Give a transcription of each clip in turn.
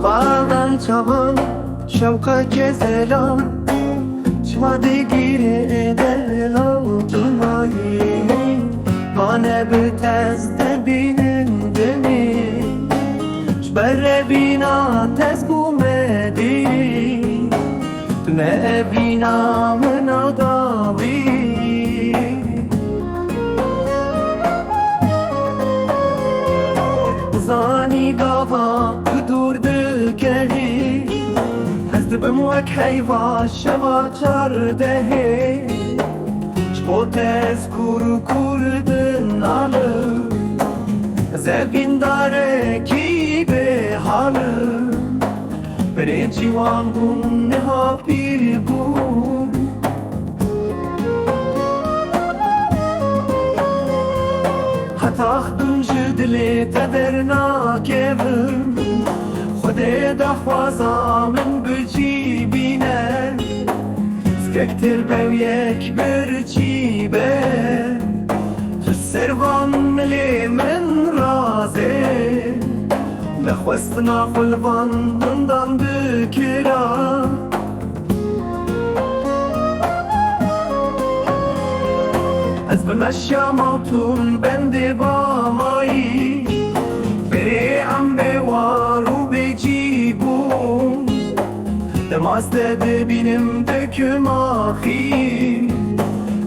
Bağdan çaban şavka keselam Çmadı gire delam Tunayı Bana bütez de binin demi Şberre bina tez gumedi Ne bina menadavi Zani gava durdu keli Hezdim vek heyva şeva çardehe Çbo tez kurdun alı Zevgin dare ki be halı Bere civan bun neha bir bun Hatah duncu dili teverna kevim Xude dahwaza min bıcı bine Skektir bevyek birçi be Servan mili min raze Lexwestna xulvan bundan bikira Ez bimeşya mavtun bendi bamayı Beri am bevaru becibun Demazde bebinim döküm ahi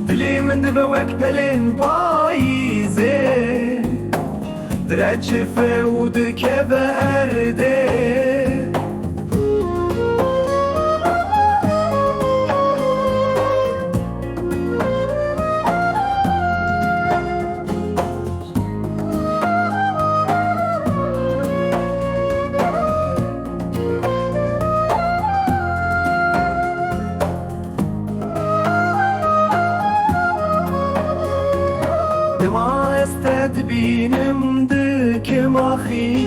Dilimin de bevek pelin payize Dreçi fevdu keberde Dema ested binim düküm ahi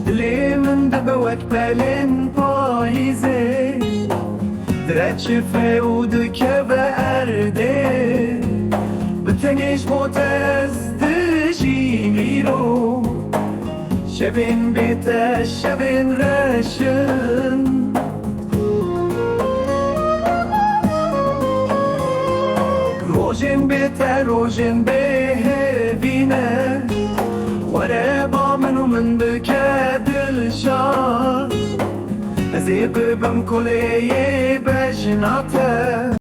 Dilimin de bevek pelin payize Dreçi fevdu keberde Büteniş motez dişimiro Şebin bite şebin reşin Rojin bite rojin behevine Wareba menu min bike şar Ezî bim kuleye bejnate